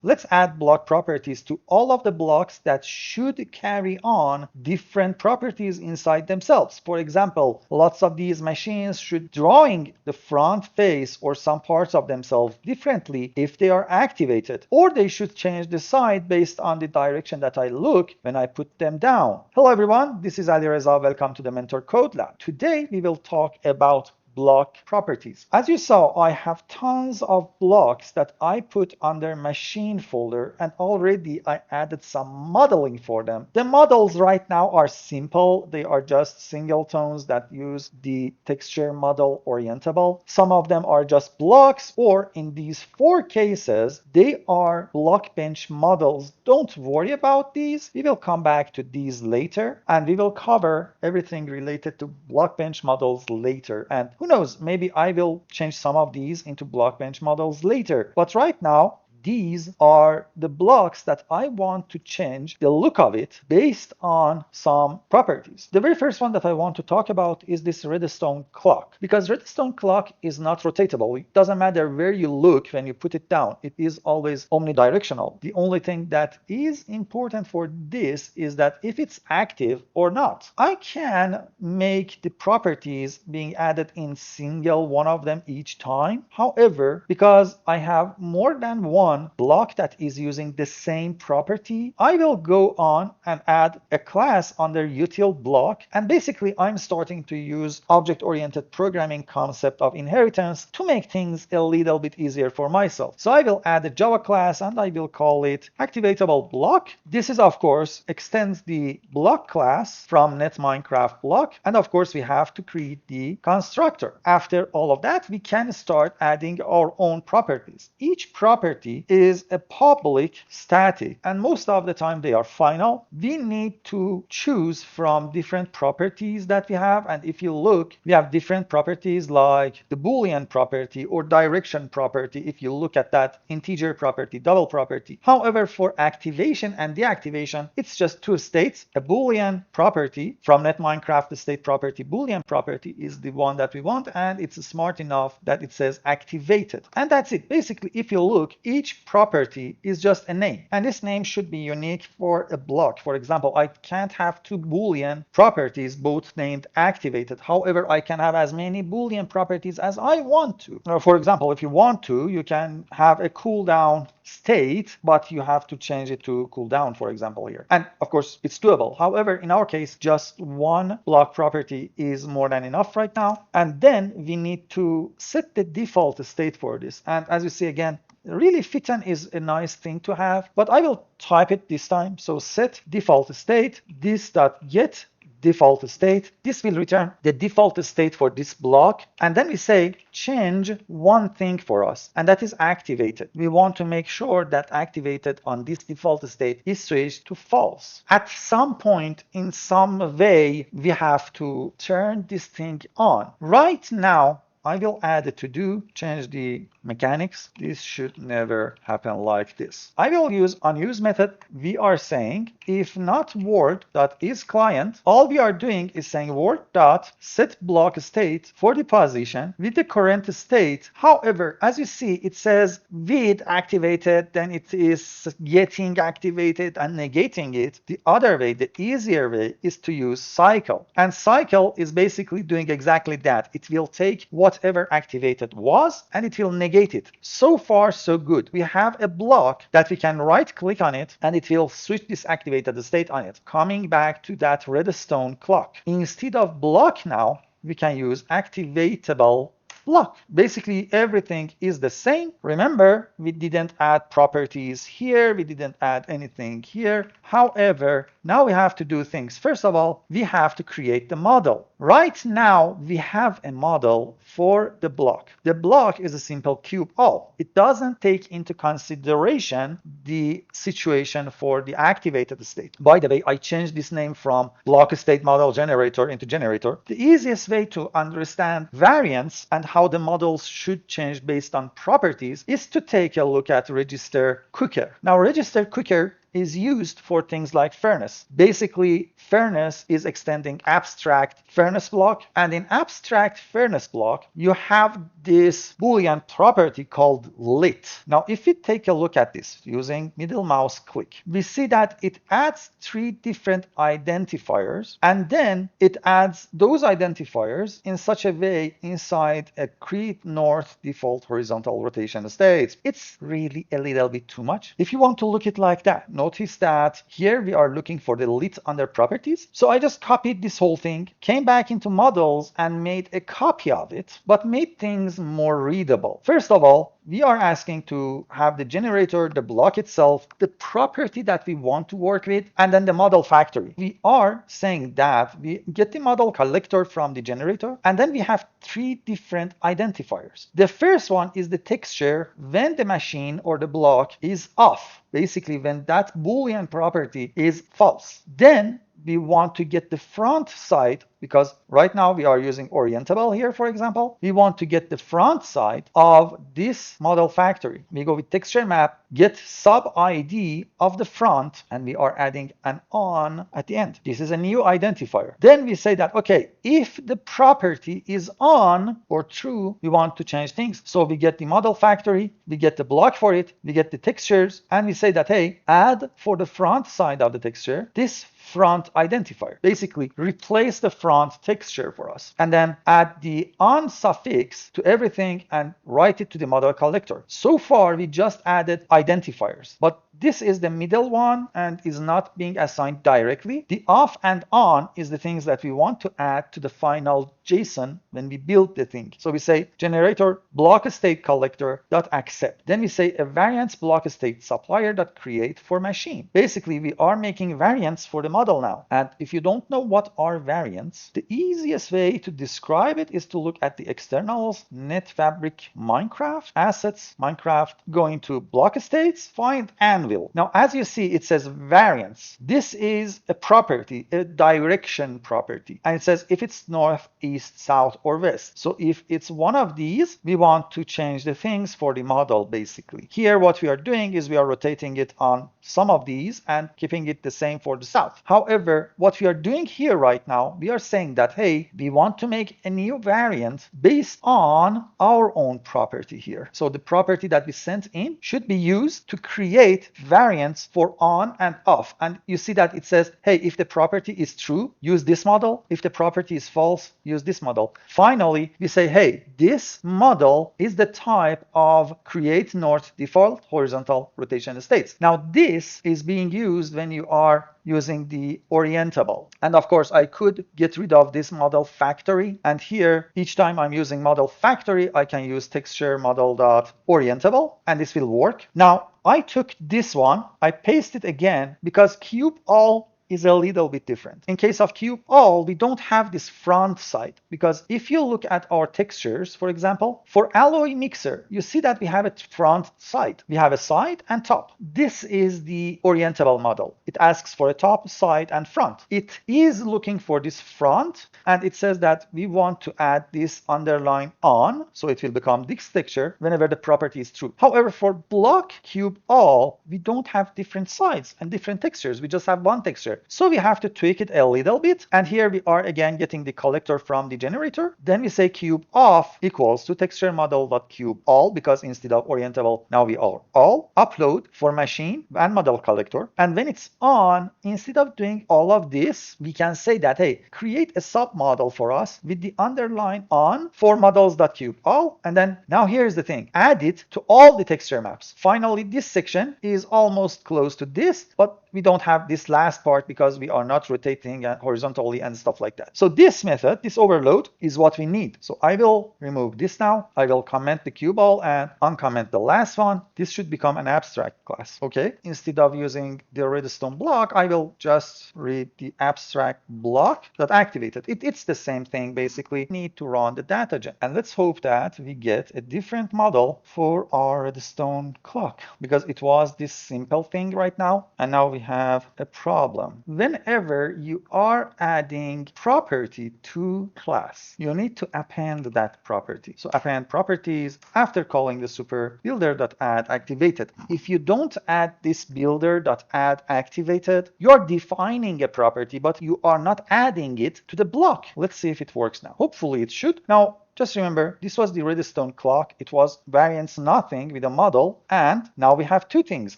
Let's add block properties to all of the blocks that should carry on different properties inside themselves. For example, lots of these machines should drawing the front face or some parts of themselves differently if they are activated, or they should change the side based on the direction that I look when I put them down. Hello everyone, this is Ali Reza. Welcome to the Mentor Code Lab. Today we will talk about block properties. As you saw, I have tons of blocks that I put under machine folder, and already I added some modeling for them. The models right now are simple. They are just singletons that use the texture model orientable. Some of them are just blocks, or in these 4 cases, they are block bench models. Don't worry about these. We will come back to these later, and we will cover everything related to block bench models later. And who knows, maybe I will change some of these into block bench models later. But right now, these are the blocks that I want to change the look of it based on some properties. The very first one that I want to talk about is this redstone clock, because redstone clock is not rotatable. It doesn't matter where you look when you put it down. It is always omnidirectional. The only thing that is important for this is that if it's active or not. I can make the properties being added in single one of them each time. However, because I have more than one block that is using the same property, I will go on and add a class under util block, and basically I'm starting to use object-oriented programming concept of inheritance to make things a little bit easier for myself. So I will add a Java class and I will call it activatable block. This is of course extends the block class from net Minecraft block, and of course we have to create the constructor. After all of that, we can start adding our own properties. Each property is a public static, and most of the time they are final. We need to choose from different properties that we have, and if you look, we have different properties like the Boolean property or direction property. If you look at that, integer property, double property. However, for activation and deactivation, it's just 2 states. A Boolean property from net Minecraft, the state property Boolean property is the one that we want, and it's smart enough that it says activated, and that's it. Basically, if you look, each property is just a name, and this name should be unique for a block. For example, I can't have 2 Boolean properties both named activated. However, I can have as many Boolean properties as I want to. For example, if you want to, you can have a cooldown state, but you have to change it to cooldown, for example, here. And of course, it's doable. However, in our case, just one block property is more than enough right now. And then we need to set the default state for this. And as you see again, really fitten is a nice thing to have, but I will type it this time. So set default state, this.get default state. This will return the default state for this block. And then we say change one thing for us, and that is activated. We want to make sure that activated on this default state is switched to false. At some point, in some way, we have to turn this thing on. Right now, I will add a to-do, change the mechanics. This should never happen like this. I will use unuse method. We are saying if not word.isClient, all we are doing is saying word.setBlock state for the position with the current state. However, as you see, it says with activated, then it is getting activated and negating it. The other way, the easier way, is to use cycle. And cycle is basically doing exactly that. It will take whatever activated was and it will negate it. So far, so good. We have a block that we can right click on it and it will switch this activated state on it. Coming back to that redstone clock. Instead of block now, we can use activatable block. Basically, everything is the same. Remember, we didn't add properties here. We didn't add anything here. However, now we have to do things. First of all, we have to create the model. Right now, we have a model for the block. The block is a simple cube all. It doesn't take into consideration the situation for the activated state. By the way, I changed this name from block state model generator into generator. The easiest way to understand variance and how the models should change based on properties is to take a look at register cooker. Now, register cooker is used for things like fairness. Basically, fairness is extending abstract fairness block, and in abstract fairness block, you have this Boolean property called lit. Now, if we take a look at this using middle mouse click, we see that it adds 3 different identifiers, and then it adds those identifiers in such a way inside a create north default horizontal rotation state. It's really a little bit too much. If you want to look it like that, notice that here we are looking for the lit under properties. So I just copied this whole thing, came back into models and made a copy of it, but made things more readable. First of all, we are asking to have the generator, the block itself, the property that we want to work with, and then the model factory. We are saying that we get the model collector from the generator, and then we have 3 different identifiers. The first one is the texture when the machine or the block is off. Basically, when that Boolean property is false. Then we want to get the front side, because right now we are using orientable here, for example. We want to get the front side of this model factory. We go with texture map, get sub ID of the front, and we are adding an on at the end. This is a new identifier. Then we say that, okay, if the property is on or true, we want to change things. So we get the model factory, we get the block for it, we get the textures, and we say that, hey, add for the front side of the texture this front identifier. Basically, replace the front texture for us, and then add the on suffix to everything and write it to the model collector. So far, we just added identifiers, but this is the middle one and is not being assigned directly. The off and on is the things that we want to add to the final JSON when we build the thing. So we say generator block state collector dot accept. Then we say a variance block state supplier dot create for machine. Basically, we are making variants for the model now. And if you don't know what are variants, the easiest way to describe it is to look at the externals, netfabric Minecraft, assets, Minecraft, go into block states, find anvil. Now, as you see, it says variance. This is a property, a direction property. And it says if it's north, east, south, or west. So if it's one of these, we want to change the things for the model, basically. Here, what we are doing is we are rotating it on some of these and keeping it the same for the south. However, what we are doing here right now, we are saying that, hey, we want to make a new variant based on our own property here. So the property that we sent in should be used to create variants for on and off. And you see that it says, hey, if the property is true, use this model. If the property is false, use this model. Finally, we say, hey, this model is the type of create north default horizontal rotation states. Now, this is being used when you are using the orientable. And of course, I could get rid of this model factory. And here, each time I'm using model factory, I can use texture model.orientable, and this will work. Now, I took this one, I paste it again because cube all is a little bit different. In case of cube all, we don't have this front side, because if you look at our textures, for example, for alloy mixer, you see that we have a front side. We have a side and top. This is the orientable model. It asks for a top, side, and front. It is looking for this front, and it says that we want to add this underline on, so it will become this texture whenever the property is true. However, for block cube all, we don't have different sides and different textures. We just have one texture. So we have to tweak it a little bit. And here we are again getting the collector from the generator. Then we say cube off equals to texture model.cube all, because instead of orientable, now we are all. Upload for machine and model collector. And when it's on, instead of doing all of this, we can say that, hey, create a submodel for us with the underline on for models.cube all. And then now here's the thing, add it to all the texture maps. Finally, this section is almost close to this, but we don't have this last part because we are not rotating horizontally and stuff like that. So this method, this overload, is what we need. So I will remove this now. I will comment the cube all and uncomment the last one. This should become an abstract class. Okay. Instead of using the redstone block, I will just read the abstract block that activated. It's the same thing, basically. Need to run the data gen. And let's hope that we get a different model for our redstone clock, because it was this simple thing right now. And now we have a problem. whenever you are adding property to class, you need to append that property. So append properties after calling the super builder.add activated. If you don't add this builder.add activated, you're defining a property, but you are not adding it to the block. Let's see if it works now. Hopefully it should. Now, just remember, this was the redstone clock. It was variance nothing with a model. And now we have two things.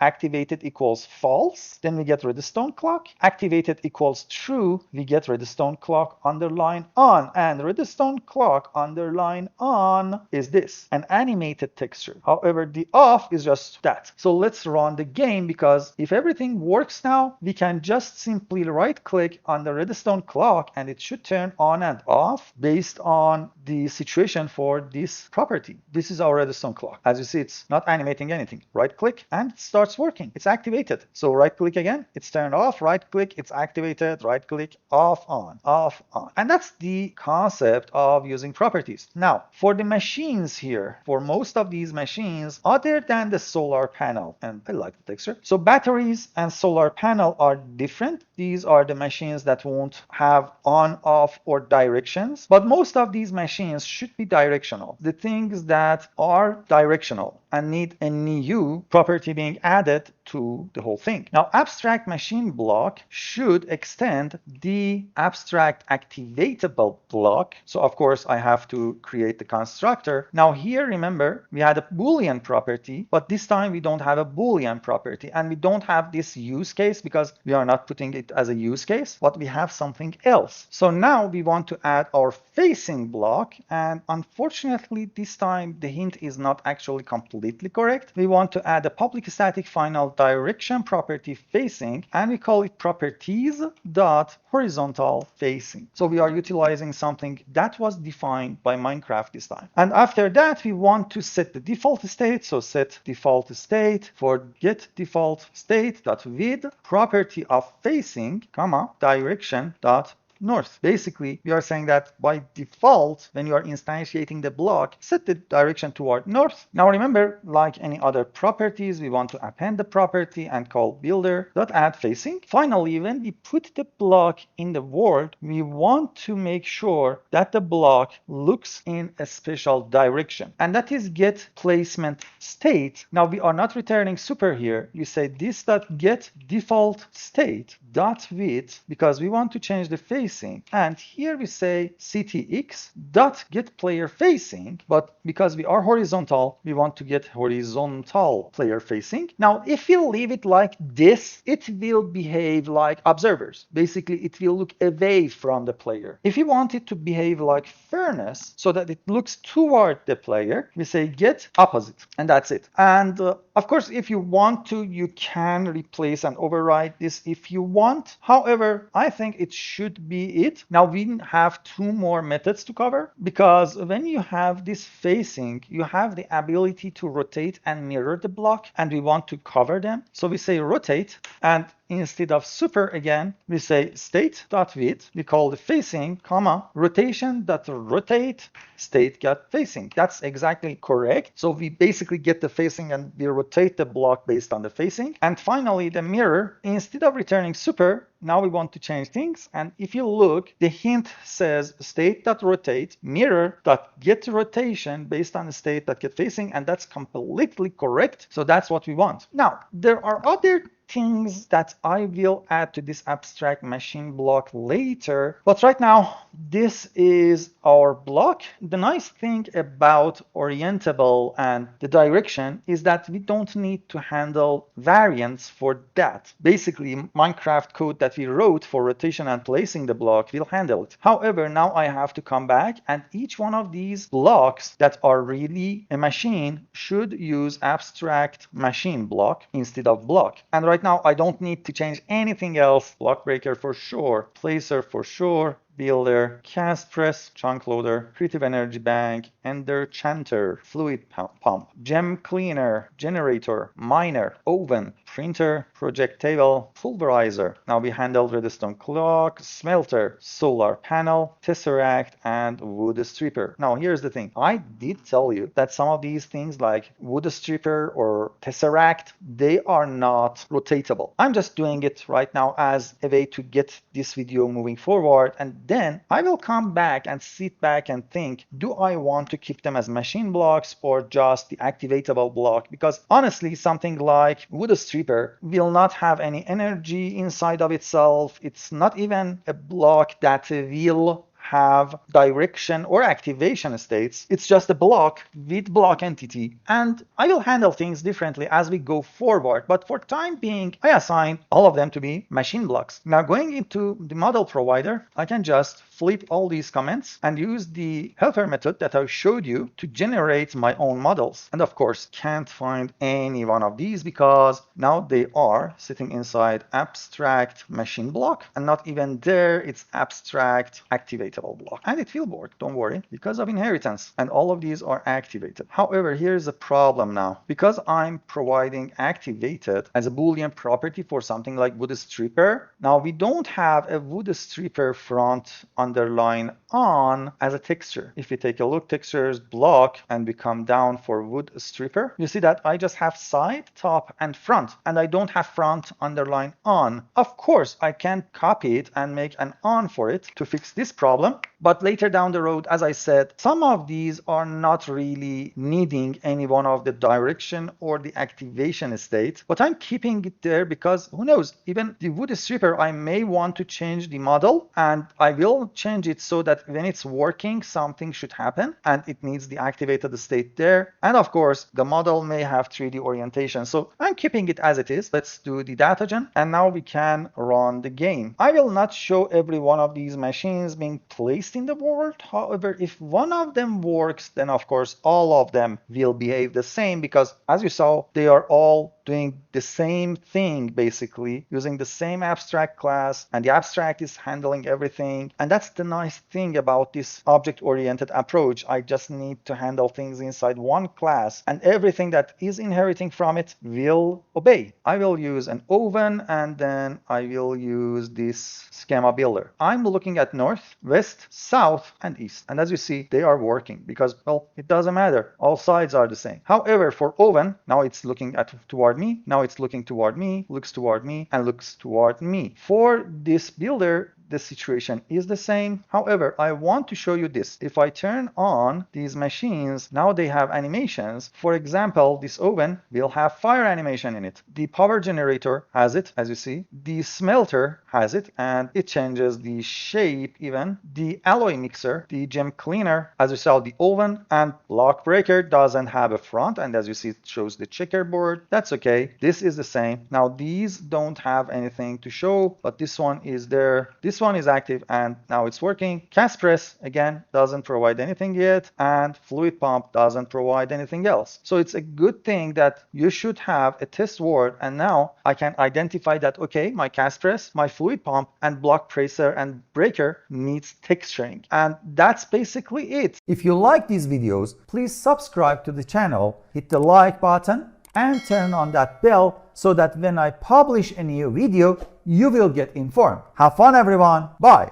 Activated equals false. Then we get redstone clock. Activated equals true. We get redstone clock underline on. And redstone clock underline on is this, an animated texture. However, the off is just that. So let's run the game, because if everything works now, we can just simply right click on the redstone clock and it should turn on and off based on the situation for this property. This is our redstone clock. As you see, it's not animating anything. Right click and it starts working. It's activated. So right click again, it's turned off. Right click, it's activated. Right click, off, on, off, on. And that's the concept of using properties. Now, for the machines here, for most of these machines, other than the solar panel, and I like the texture. So batteries and solar panel are different. These are the machines that won't have on, off, or directions. But most of these machines should be directional. The things that are directional and need a new property being added to the whole thing. Now, abstract machine block should extend the abstract activatable block. So of course, I have to create the constructor. Now here, remember, we had a Boolean property, but this time we don't have a Boolean property, and we don't have this use case because we are not putting it as a use case, but we have something else. So now we want to add our facing block, and unfortunately this time the hint is not actually completely correct. We want to add a public static final direction property facing, and we call it properties dot horizontal facing. So we are utilizing something that was defined by Minecraft this time. And after that, we want to set the default state. So set default state for get default state dot with property of facing, comma, direction dot north. Basically, we are saying that by default, when you are instantiating the block, set the direction toward north. Now remember, like any other properties, we want to append the property and call builder.add facing. Finally, when we put the block in the world, we want to make sure that the block looks in a special direction, and that is get placement state. Now we are not returning super here. You say this.get default state dot width, because we want to change the facing, and here we say ctx dot get player facing, but because we are horizontal, we want to get horizontal player facing. Now if we leave it like this, it will behave like observers. Basically, it will look away from the player. If you want it to behave like furnace, so that it looks toward the player, we say get opposite, and that's it. And of course, if you want to, you can replace and override this if you want. However, I think it should be it. Now we have two more methods to cover, because when you have this facing, you have the ability to rotate and mirror the block, and we want to cover them. So we say rotate, and instead of super again, we say state.width. We call the facing, comma, rotation.rotate state.facing. That's exactly correct. So we basically get the facing and we rotate the block based on the facing. And finally, the mirror, instead of returning super, now we want to change things. And if you look, the hint says state.rotate mirror.get rotation based on the state.get facing, and that's completely correct. So that's what we want. Now, there are other things that I will add to this abstract machine block later, but right now this is our block. The nice thing about orientable and the direction is that we don't need to handle variants for that. Basically, Minecraft code that we wrote for rotation and placing the block will handle it. However, now I have to come back, and each one of these blocks that are really a machine should use abstract machine block instead of block. And right now I don't need to change anything else. Block breaker for sure, placer for sure, builder, cast press, chunk loader, creative energy bank, ender chanter, fluid pump, gem cleaner, generator, miner, oven, printer, project table, pulverizer. Now we handled redstone clock, smelter, solar panel, tesseract, and wood stripper. Now here's the thing. I did tell you that some of these things like wood stripper or tesseract, they are not rotatable. I'm just doing it right now as a way to get this video moving forward, and then I will come back and sit back and think, do I want to keep them as machine blocks or just the activatable block? Because honestly, something like wood stripper will not have any energy inside of itself. It's not even a block that will have direction or activation states. It's just a block with block entity, and I will handle things differently as we go forward, but for time being I assign all of them to be machine blocks. Now going into the model provider, I can just flip all these comments and use the helper method that I showed you to generate my own models. And of course can't find any one of these because now they are sitting inside abstract machine block, and not even there it's abstract activated block. And it will work, don't worry, because of inheritance, and all of these are activated. However, here's a problem now. Because I'm providing activated as a Boolean property for something like wood stripper, now we don't have a wood stripper front underline on as a texture. If we take a look, textures, block, and we come down for wood stripper, you see that I just have side, top, and front, and I don't have front underline on. Of course, I can copy it and make an on for it to fix this problem. But later down the road, as I said, some of these are not really needing any one of the direction or the activation state, but I'm keeping it there because who knows, even the wood stripper, I may want to change the model, and I will change it so that when it's working, something should happen and it needs the activated state there. And of course, the model may have 3D orientation, so I'm keeping it as it is. Let's do the datagen, and now we can run the game. I will not show every one of these machines being placed in the world. However, if one of them works, then of course all of them will behave the same, because as you saw, they are all doing the same thing, basically using the same abstract class, and the abstract is handling everything. And that's the nice thing about this object-oriented approach. I just need to handle things inside one class, and everything that is inheriting from it will obey. I will use an oven, and then I will use this schema builder. I'm looking at north, west, south, and east, and as you see, they are working because, well, it doesn't matter, all sides are the same. However, for oven, now it's looking toward me, now it's looking toward me, looks toward me, and looks toward me. For this builder, the situation is the same. However, I want to show you this. If I turn on these machines, now they have animations. For example, this oven will have fire animation in it. The power generator has it, as you see. The smelter has it, and it changes the shape even. The alloy mixer, the gem cleaner, as you saw, the oven, and block breaker doesn't have a front, and as you see, it shows the checkerboard. That's okay. This is the same. Now, these don't have anything to show, but this one is there. This one is active and now it's working. Cast press again doesn't provide anything yet, and fluid pump doesn't provide anything else. So it's a good thing that you should have a test word, and now I can identify that, okay, my cast press, my fluid pump, and block presser and breaker needs texturing. And that's basically it. If you like these videos, please subscribe to the channel, hit the like button, and turn on that bell so that when I publish a new video, you will get informed. Have fun, everyone. Bye.